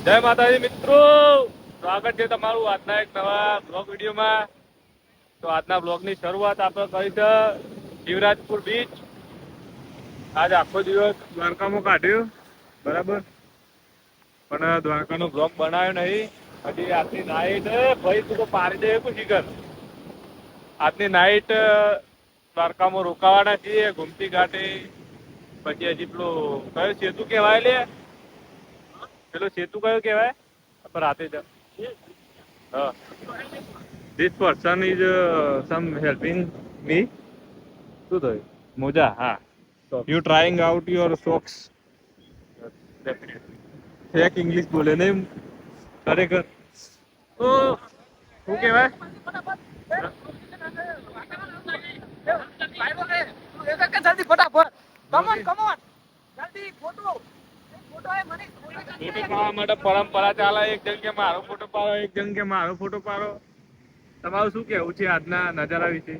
જય માતાજી મિત્રો, સ્વાગત છે તમારું આજના એક નવા બ્લોગ વિડીયોમાં. તો આજના બ્લોગની શરૂઆત આપણે કરી છે શિવરાજપુર બીચ. આજ આખો દિવસ દ્વારકામાં કાઢ્યો બરાબર, પણ દ્વારકાનો બ્લોગ બનાવ્યો નહીં. હજી આજની નાઈટ ભાઈ તું તો પાડી દે પૂછી કર. આજની નાઈટ દ્વારકામાં રોકાવાના છીએ ગુમતી ઘાટી. પછી હજી પેલું કયો સેતુ કહેવાય લે, પેલો સેતુ કયો કહેવાય રાતે જ. હા, this person is sum helping me. શું થયું? મોજા. હા, you trying out your socks. Fake English બોલે નહીં ખરેખર. તો શું કહેવાય? જલ્દી ફટાફટ, કમોન કમોન, જલ્દી ફોટો પાડવા માટે પરંપરા ચાલે. એક જણ કે મારો ફોટો પાડો, એક જણ કે મારો ફોટો પાડો. તમારું શું કેવું છે આજના નજારા વિશે?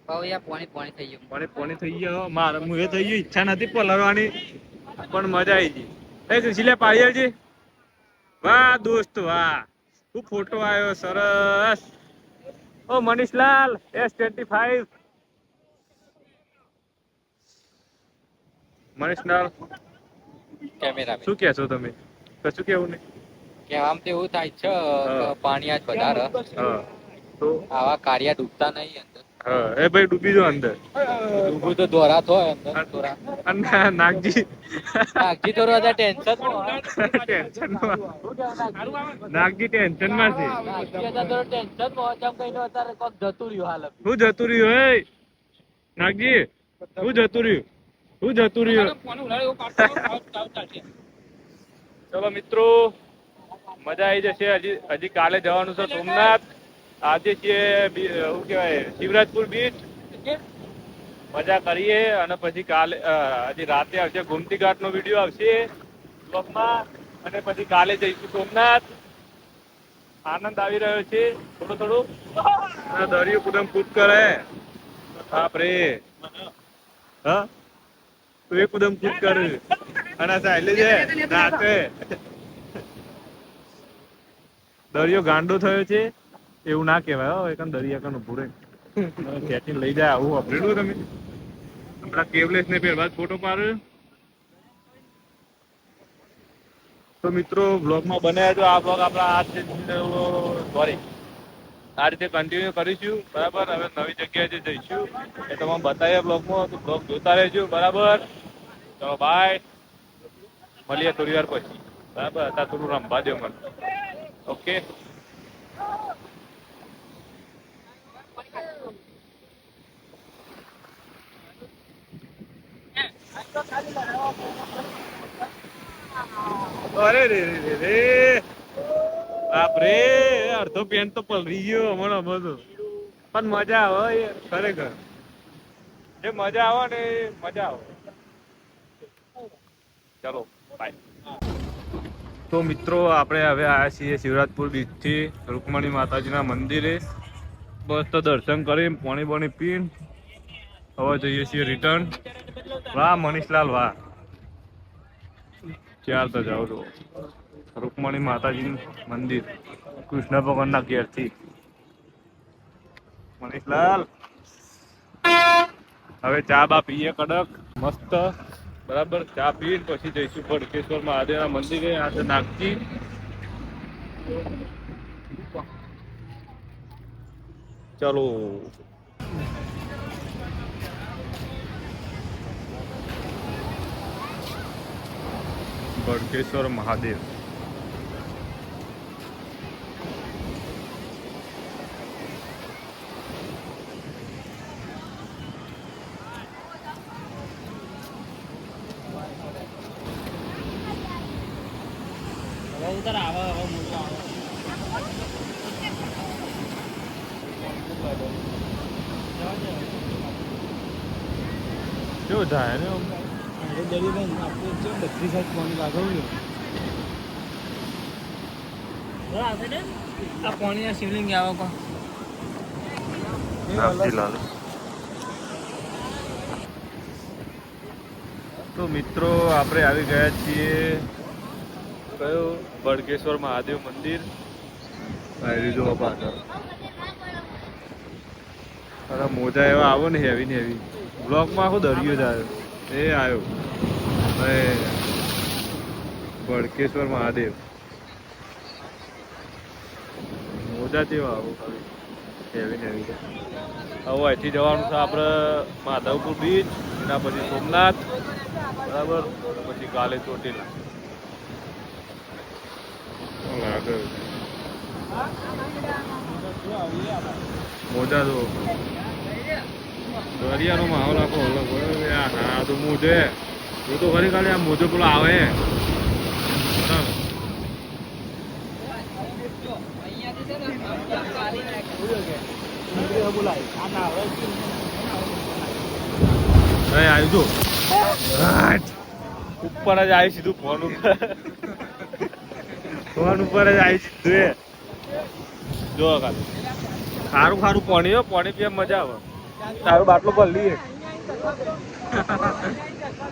પાણી થઈ ગયું. પાણી થઈ ગયો. મારે હું એ થઈ ગયું. ઈચ્છા નથી પલળવાની, પણ મજા આવી ગઈ. એ સુશીલે પાડીએ. વાહ દોસ્ત વાહ, ખૂબ ફોટો આવ્યો સરસ. ઓ મનીષલાલ S25. મનીષલાલ કેમેરા શું કહેશો તમે? કશું કેવું નહીં. કેવામ તો એવું થાય છે કે પાણી આજ વધારે તો આવા કાર્ય ડૂબતા નહીં અંદર. એ ભાઈ ડૂબી જો અંદર. ડૂબું તો દોરા થાય અંદર દોરા. અને નાગજી નાગજી તો રોજા ટેન્શન નાગજી ટેન્શન માં છે. ટેન્શન માં જેમ કઈ અત્યારે કોક જતું રહ્યું હાલ. હું જતું રહ્યું હે નાગજી? હું જતું રહ્યું? હું જતું રહ્યું? ચલો મિત્રો, મજા આવી જશે. હજી કાલે જવાનું છે સોમનાથ. આજે છીએ શું કહેવાય શિવરાજપુર બીચ. મજા કરીએ અને પછી કાલે હજી રાતે આવશે ગુમતી ઘાટ નો વિડીયો આવશે બ્લોગમાં. અને પછી કાલે જઈશું સોમનાથ. આનંદ આવી રહ્યો છે થોડો થોડો. દરિયો કુદમ કૂદ કરે બાપરે. હા, તું એ કુદમ કૂદ કર અને ચાલે છે રાતે. દરિયો ગાંડો થયો છે એવું ના કહેવાય. હો એકમ દરિયા કન ઉભું રહે ખેંચીને લઈ જાય આવું અપડેટ. તમે આપણા કેવલેસ ને પહેરવા ફોટો પાડ્યો. તો મિત્રો બ્લોગમાં બનાવ્યા તો આ બ્લોગ આપણા આ રીતે કન્ટિન્યુ કરીશું બરાબર. હવે નવી જગ્યાએ જઈશું એ તમામ બતાવીએ બ્લોગમાં. તો બ્લોગ જોતા રહેજો બરાબર. ચલો બાય, મળીએ થોડી વાર પછી બરાબર. અત્યારે થોડું રમવા દો મને. ઓકે. અરે રે રે રે રે બાપરે, અડધો પેન્ટ તો પલરી ગયો હમણાં બધું. પણ મજા આવે ખરેખર. જે મજા આવે ને એ મજા આવે. ચલો બાય. તો મિત્રો આપણે હવે આવ્યા છીએ શિવરાજપુર બીચ થી રૂકમણી માતાજીના મંદિરે. બસ તો દર્શન કરી પાણી પાણી પીને હવે જઈએ છીએ રિટર્ન. વાહ મનીષલાલ વાહ. ચાલ તો જાઓ તો રૂકમણી માતાજી મંદિર કૃષ્ણ ભગવાનના ઘેરથી. મનીષલાલ હવે ચા બા પીએ કડક મસ્ત બરાબર. ચા પીને પછી જઈશું ભડકેશ્વર મહાદેવના મંદિરે. આ છે નાગજી. ચલો ભડકેશ્વર મહાદેવ. ઉતર આવે હવે મોટો આવે. કેવું થાય ને બધી સાઈડ પાણી લાગવું. આ પાણી ના શિવલિંગ આવે કો. તો મિત્રો આપણે આવી ગયા છીએ કયો બળકેશ્વર મહાદેવ મંદિર આવી જો પાછળ. અરે મોજા એવા આવો ને હેવી ને હેવી બ્લોકમાં આખો દરિયો જ આવ્યો એ આવ્યો બળકેશ્વર મહાદેવ મોજા જેવા આવો ખાલી હેવી ને હેવી. હવે અહીંથી જવાનું છે આપણે માધવપુર બીચ, એના પછી સોમનાથ, બરાબર, પછી કાલે ચોટીલા. મોજા જો દરિયાનો માહોલ આખો અલગ હોય. હા તો મોજે એ તો ખરી ખાલી આ મોજો પેલો આવે આવ્યું જો ઉપર જ આવી સીધું ફોન ઉપર જ આવી સીધું એ જો ખાલી ખારું ખારું પાણી પાણી પીવા મજા આવે. તારો બાટલો પર લઈએ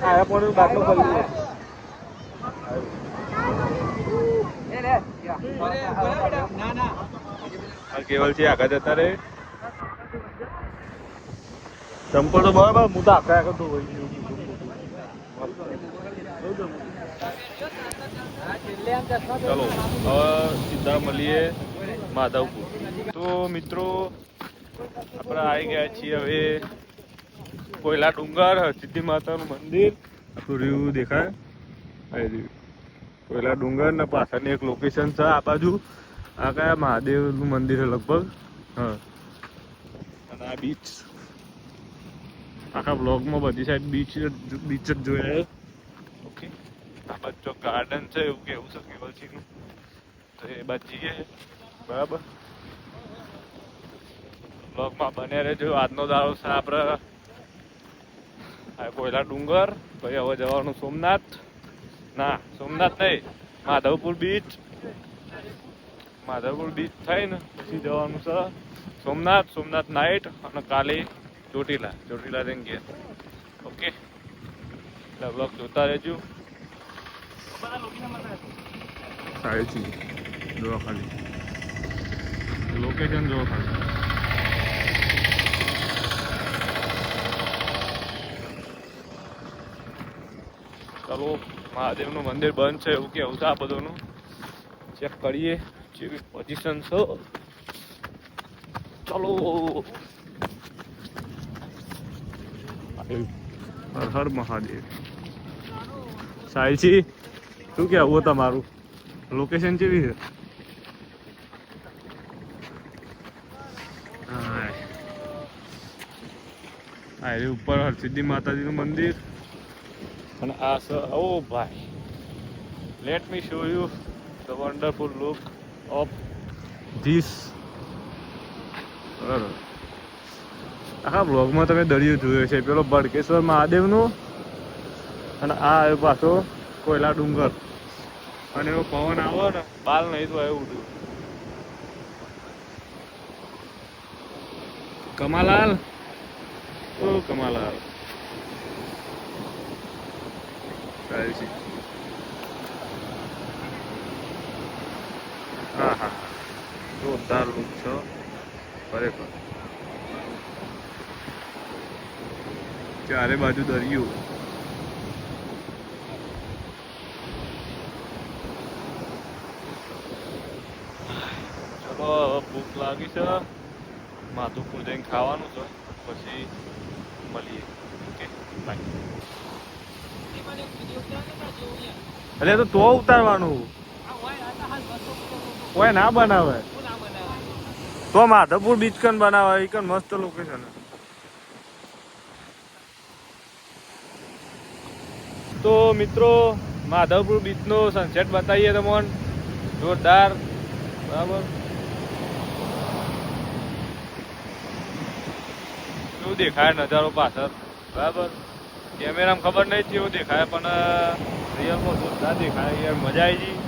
આ પાણી બાટલો પર લઈએ. કેવલ છે આગળ જતા રે ચંપલ તો બરાબર હું તો આખા આગળ તો હોય. ચલો હવે સીધા મળીએ માધવપુર. તો મિત્રો આપણે આવી ગયા છીએ હવે કોયલા ડુંગર, સિદ્ધિ માતાનું મંદિર સૂર્ય દેખાય કોયલા ડુંગર ને પાછળની એક લોકેશન છે આ બાજુ. આ કયા મહાદેવનું મંદિર છે લગભગ. હા અને આ બીચ આખા બ્લોગમાં બધી સાઈડ બીચ જ જોયા. ઓકે આ બાજુ ગાર્ડન છે એવું કેવું છે કેવલસિંહનું તો એ બાજુ જઈએ બરાબર. બ્લોગમાં બને રહેજો. આજનો દાડો છે આપણે કોયલા ડુંગર, પછી હવે જવાનું સોમનાથ, ના સોમનાથ નહીં માધવપુર બીચ. માધવપુર બીચ થઈને પછી જવાનું છે સોમનાથ, સોમનાથ નાઇટ અને કાલે ચોટીલા, ચોટીલા જઈને ગયા. ઓકે એટલે બ્લોગ જોતા રહેજો. સારી જોવા ખાલી લોકેશન જોવા ખાલી. ચલો મહાદેવનું મંદિર બંધ છે એવું કેવું છે આ બધુંનું. ચેક કરીએ જેવી પોઝિશન છે. ચલો હર હર મહાદેવ. સાયલજી શું કહેવું તમારું લોકેશન કેવી છે? હા એ ઉપર હરસિદ્ધિ માતાજીનું મંદિર અને આ ઓ ભાઈ let me show you the wonderful look of this. આખા બ્લોગમાં તમે દરિયો જોયો છે પેલો બળકેશ્વર મહાદેવનો અને આ આવ્યો પાછો કોયલા ડુંગર. અને એવો પવન આવો ને બાલ નહીં તો એવું ઉડ્યું. કમાલાલ ઓ કમાલાલ હા હા જોરદાર લુક છે ખરેખર. ચારે બાજુ દરિયો. ચલો ભૂખ લાગી છે, માધુપુર જઈને ખાવાનું છે, પછી મળીએ. Okay bye. એટલે તો ઉતારવાનું કોઈ ના બનાવે તો માધવપુર બીચ કન બનાવે. એ કન મસ્ત લોકેશન. તો મિત્રો માધવપુર બીચનો સનસેટ બતાવીએ તમને જોરદાર બરાબર. શું દેખાય નજારો પાછળ બરાબર. કેમેરામાં ખબર નહીં કેવું દેખાય પણ રિયલમાં જોરદાર દેખાય યાર. મજા આવી ગઈ.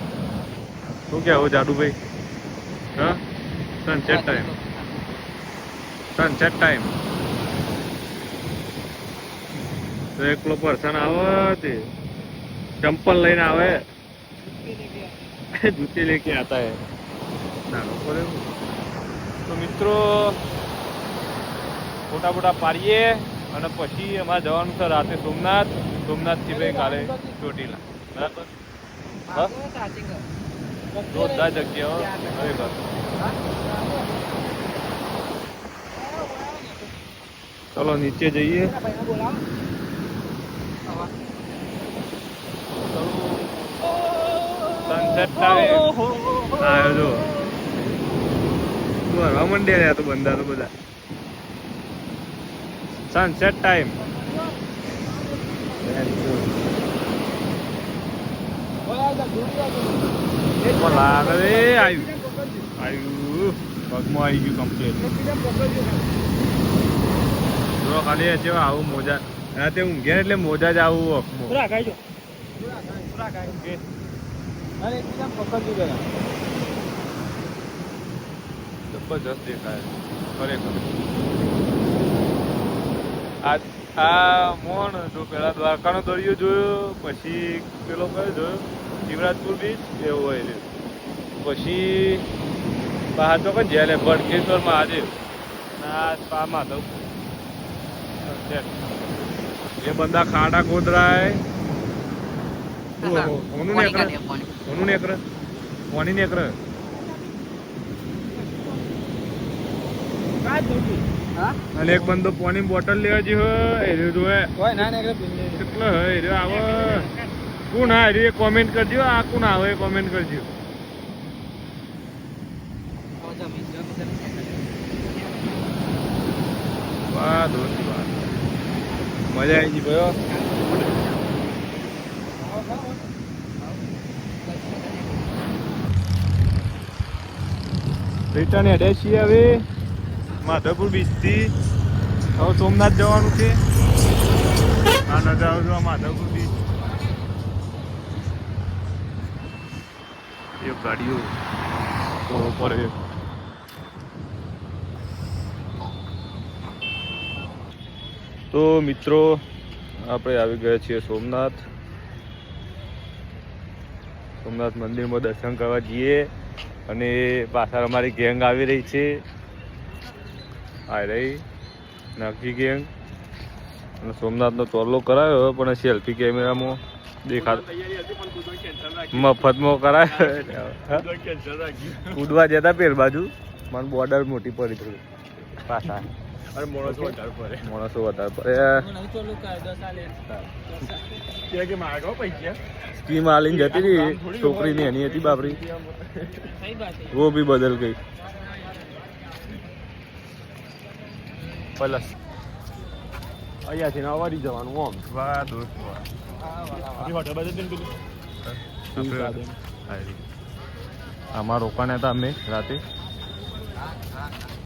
શું કહેવું જાડુભાઈ? હા સનસેટ ટાઈમ, સનસેટ ટાઈમ. તો એકલો પર્સન આવે તે ચંપલ લઈને આવે. जूते लेके आता है तो મિત્રો ફોટા ફોટા પાડીએ અને પછી અમારે જવાનું છે રાતે સોમનાથથી ભાઈ કાલે ચોટીલા બરાબર હા જોરદાર જગ્યાઓ ખરેખર ચલો નીચે જઈએ સનસેટ ટાઈમ આવ્યો જો ભરવા માંડ્યા રહ્યા તો બંદા તો બધા સનસેટ ટાઈમ લાગે રે આવ્યું પગમાં આવી ગયું કમ્પ્લીટ જો ખાલી છે આવું મોજા રાતે ઊંઘે એટલે મોજા જ આવું જબરજસ્ત દેખાય ખરેખર આ મોણ જો પેલા દ્વારકાનો દરિયો જોયો પછી પેલો કયો જોયો શિવરાજપુર બીચ એવો હોય પછી બહાર તો કઈ જેલે ભડકેશ્વર મહાદેવ ના સ્પા માધવપુર એ બંદા ખાડા ખોદરાય કોનું નેકર કોની નેકર અને એક બંદો પાણી બોટલ લેવા જી હોય જોવે કેટલો હોય આવે કોણ હા એ કોમેન્ટ કરજો આ કોણ આવે એ કોમેન્ટ કરજો વાહ દોસ્ત વાહ મજા આવી ગઈ ભાઈઓ રિટર્ન હેડે છીએ હવે માધવપુર બીચથી હવે સોમનાથ જવાનું છે આ નજારો જો માધવપુર બીચ એ ગાડીઓ તો પડે તો મિત્રો આપણે આવી ગયા છીએ સોમનાથ મંદિરમાં દર્શન કરવા જઈએ અને પાછળ અમારી ગેંગ આવી રહી છે આ રહી નાખી ગેંગ અને સોમનાથનો ટોલો કરાયો પણ સેલ્ફી કેમેરામાં દેખાતો મફતમાં કરાયો કૂદવા જતા પેલ બાજુ મને બોર્ડર મોટી પડી થોડી પાછા માણસો વધારે પડે સ્કીમ આલીને જતી રહી છોકરીની એની હતી બાપરી वो भी बदल गई પ્લસ અહીંયાથી અવાડી જવાનું આમ વાહ દોસ્ત આમાં રોકાણા હતા અમે રાતે